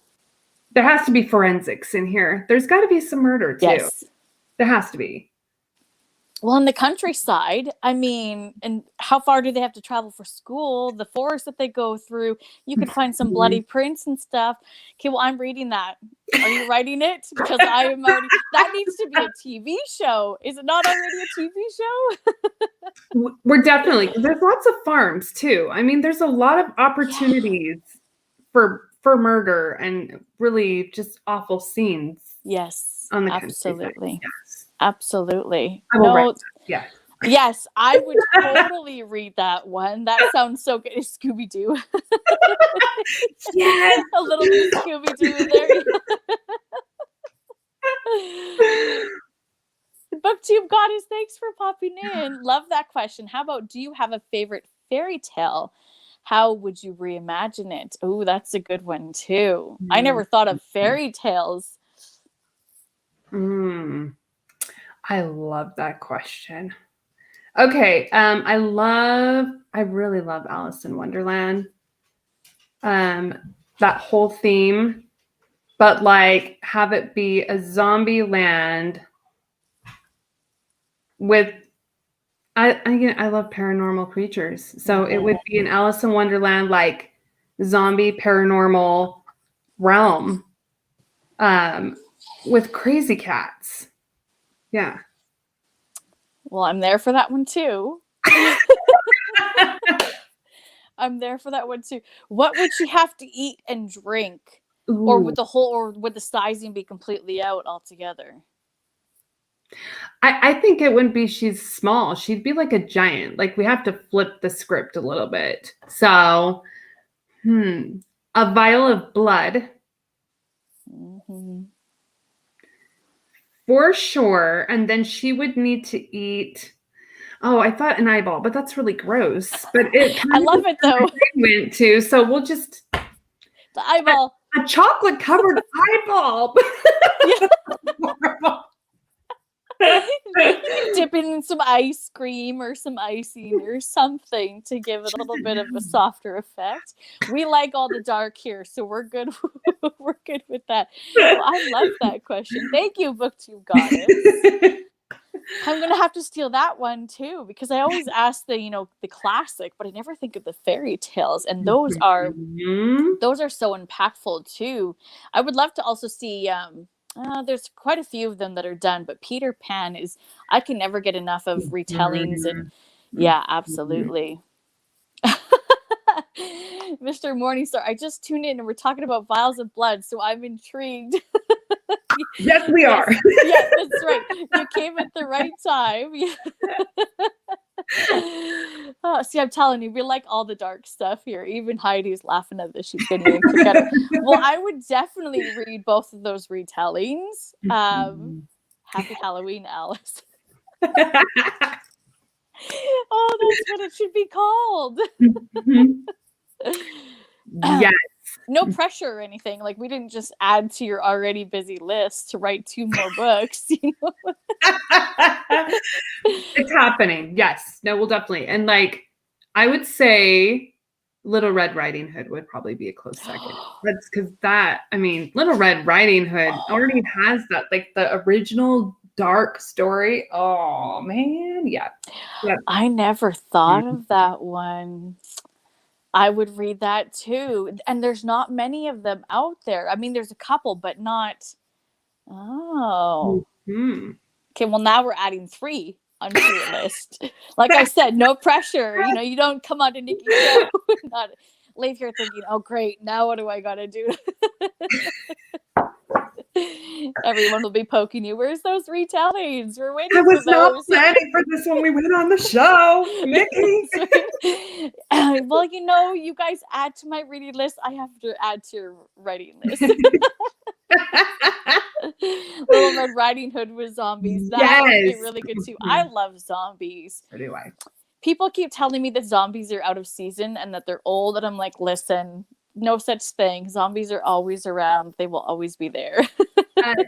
there has to be forensics in here. There's got to be some murder too. Yes. There has to be. Well, in the countryside, I mean, and how far do they have to travel for school? The forest that they go through, you could find some bloody prints and stuff. Okay, well, I'm reading that. Are you writing it? Because I am already. That needs to be a TV show. Is it not already a TV show? We're definitely. There's lots of farms too. I mean, there's a lot of opportunities for murder and really just awful scenes. Yes. On the absolutely. Yes. Absolutely. Yeah. Yes, I would totally read that one. That sounds so good. Scooby-Doo. Yes. A little bit of Scooby-Doo in there. BookTube Goddess, thanks for popping in. Love that question. How about, do you have a favorite fairy tale? How would you reimagine it? Oh, that's a good one too. I never thought of fairy tales. I love that question. Okay. I really love Alice in Wonderland. That whole theme, but like have it be a zombie land with I love paranormal creatures. So it would be an Alice in Wonderland like zombie paranormal realm with crazy cats. Yeah. Well, I'm there for that one too. I'm there for that one too. What would she have to eat and drink? Ooh. Or would the sizing be completely out altogether? I think it wouldn't be she's small. She'd be like a giant. Like we have to flip the script a little bit. So, a vial of blood. Mm-hmm. For sure. And then she would need to eat. Oh, I thought an eyeball, but that's really gross. But I love it though. Went to, so we'll just the eyeball. A chocolate covered eyeball. Dip it in some ice cream or some icing or something to give it a little bit of a softer effect. We like all the dark here, so we're good. We're good with that. Well, I love that question. Thank you, BookTube Goddess. I'm gonna have to steal that one too, because I always ask the classic, but I never think of the fairy tales, and those are so impactful too. I would love to also see. There's quite a few of them that are done, but Peter Pan I can never get enough of retellings, and yeah, absolutely. Mr. Morningstar, I just tuned in and we're talking about vials of blood, so I'm intrigued. Yes, we are. Yeah, that's right. You came at the right time. See, I'm telling you, we like all the dark stuff here. Even Heidi's laughing at this. She's getting a kick out of it. Well, I would definitely read both of those retellings. Happy Halloween, Alice. Oh, that's what it should be called. Yes. No pressure or anything. Like, we didn't just add to your already busy list to write 2 more books. It's happening. Yes. No, we'll definitely. And like, I would say Little Red Riding Hood would probably be a close second. That's because Little Red Riding Hood already has that, like the original dark story. Oh man. Yeah. I never thought of that one. I would read that too. And there's not many of them out there. I mean, there's a couple, but not. Oh. Mm-hmm. Okay, well, now we're adding 3 onto your list. Like I said, no pressure. You don't come on to Nichi's show not leave here thinking, oh, great, now what do I got to do? Everyone will be poking you. Where's those retellings? We're waiting for those. I was not planning for this when we went on the show, Nikki. Well, you guys add to my reading list. I have to add to your writing list. Little Red Riding Hood with zombies. That would be really good too. I love zombies. So do I. People keep telling me that zombies are out of season and that they're old, and I'm like, listen, no such thing. Zombies are always around. They will always be there.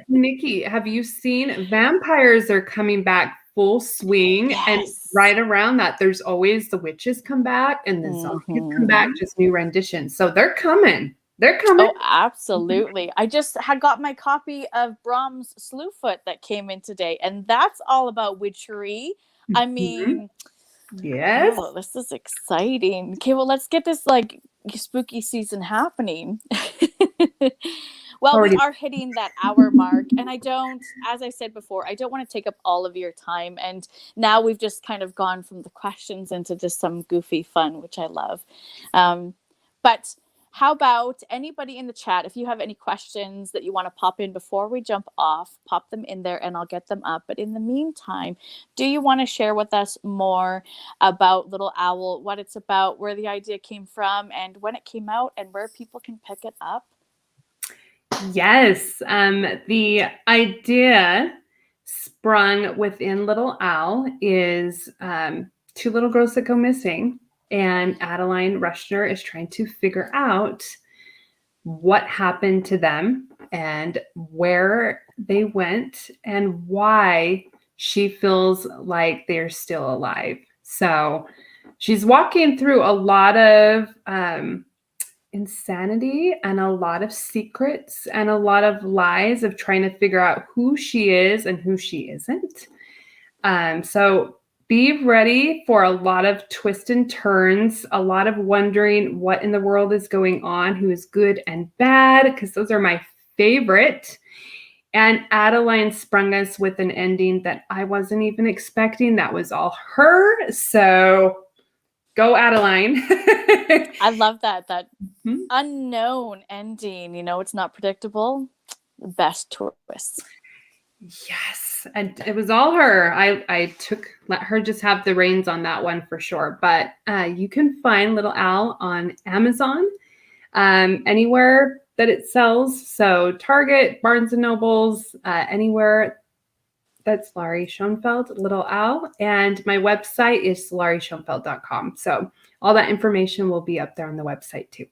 Nikki, have you seen vampires are coming back full swing? Yes. And right around that, there's always the witches come back and the zombies come back, just new renditions. So they're coming. They're coming. Oh, absolutely. I just had got my copy of Brahms' Slewfoot that came in today, and that's all about witchery. I mean, yes. Oh, this is exciting. Okay, well, let's get this spooky season happening. Well, we are hitting that hour mark, and as I said before, I don't want to take up all of your time. And now we've just kind of gone from the questions into just some goofy fun, which I love. But how about anybody in the chat? If you have any questions that you want to pop in before we jump off, pop them in there and I'll get them up. But in the meantime, do you want to share with us more about Little Owl, what it's about, where the idea came from, and when it came out, and where people can pick it up? Yes. The idea sprung within Little Owl is 2 little girls that go missing. And Adeline Rushner is trying to figure out what happened to them and where they went and why she feels like they're still alive. So she's walking through a lot of insanity and a lot of secrets and a lot of lies of trying to figure out who she is and who she isn't. So be ready for a lot of twists and turns, a lot of wondering what in the world is going on, who is good and bad, because those are my favorite. And Adeline sprung us with an ending that I wasn't even expecting. That was all her. So go, Adeline. I love that unknown ending. It's not predictable. The best twist. Yes, and it was all her. I let her just have the reins on that one for sure. But you can find Little Al on Amazon, anywhere that it sells. So Target, Barnes and Nobles, anywhere. That's Laurie Schoenfeld, Little Al. And my website is laurieschoenfeld.com. So all that information will be up there on the website too.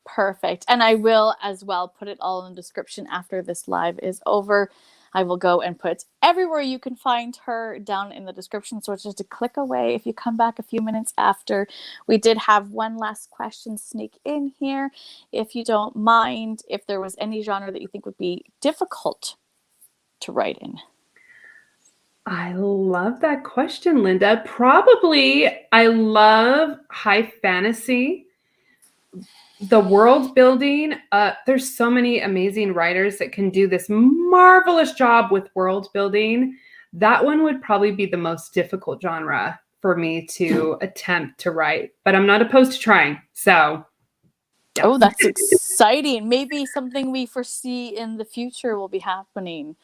Perfect. And I will as well put it all in the description after this live is over. I will go and put everywhere you can find her down in the description. So it's just a click away if you come back a few minutes after. We did have one last question sneak in here. If you don't mind, if there was any genre that you think would be difficult to write in. I love that question, Linda. Probably I love high fantasy. The world building, there's so many amazing writers that can do this marvelous job with world building. That one would probably be the most difficult genre for me to attempt to write, but I'm not opposed to trying. So, yeah. Oh, that's exciting. Maybe something we foresee in the future will be happening.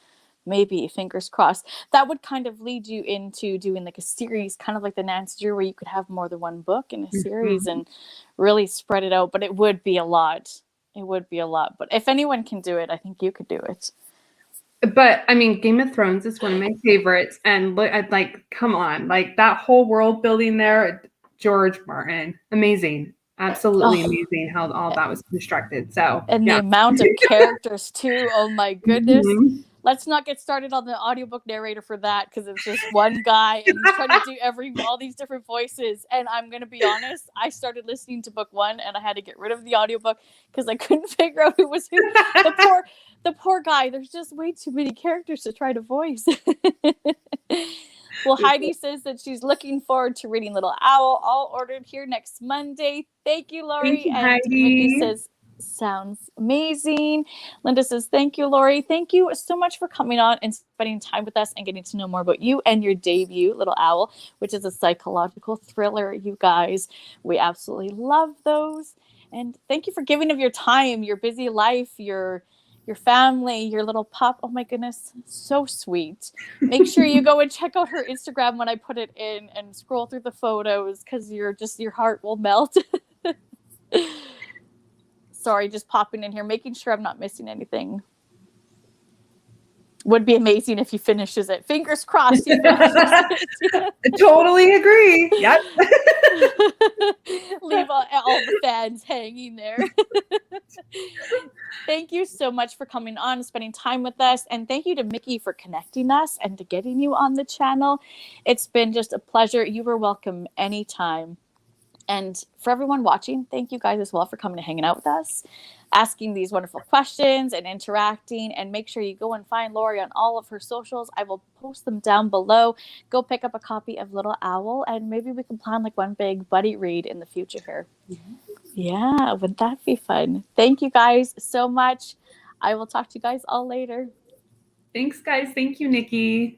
Maybe, fingers crossed. That would kind of lead you into doing like a series, kind of like the Nancy Drew, where you could have more than one book in a series and really spread it out. But it would be a lot. It would be a lot. But if anyone can do it, I think you could do it. But I mean, Game of Thrones is one of my favorites. And look, I'd like, come on, like that whole world building there, George Martin, amazing. Absolutely amazing how all that was constructed. So, and the amount of characters too. Oh my goodness. Let's not get started on the audiobook narrator for that, because it's just one guy and he's trying to do all these different voices. And I'm going to be honest, I started listening to book 1 and I had to get rid of the audiobook because I couldn't figure out who was who. The poor guy. There's just way too many characters to try to voice. Well, Heidi says that she's looking forward to reading Little Owl, all ordered here next Monday. Thank you, Laurie. Thank you, and Heidi. Vicky says, sounds amazing. Linda says, thank you, Laurie. Thank you so much for coming on and spending time with us and getting to know more about you and your debut, Little Owl, which is a psychological thriller, you guys. We absolutely love those. And thank you for giving of your time, your busy life, your family, your little pup. Oh my goodness, so sweet. Make sure you go and check out her Instagram when I put it in and scroll through the photos, because your heart will melt. Sorry, just popping in here, making sure I'm not missing anything. Would be amazing if he finishes it. Fingers crossed he finishes it. I totally agree. Yep. Leave all the fans hanging there. Thank you so much for coming on and spending time with us. And thank you to Mickey for connecting us and to getting you on the channel. It's been just a pleasure. You were welcome anytime. And for everyone watching, thank you guys as well for coming and hanging out with us, asking these wonderful questions and interacting. And make sure you go and find Laurie on all of her socials. I will post them down below. Go pick up a copy of Little Owl, and maybe we can plan like one big buddy read in the future here. Yeah, wouldn't that be fun? Thank you guys so much. I will talk to you guys all later. Thanks, guys. Thank you, Nikki.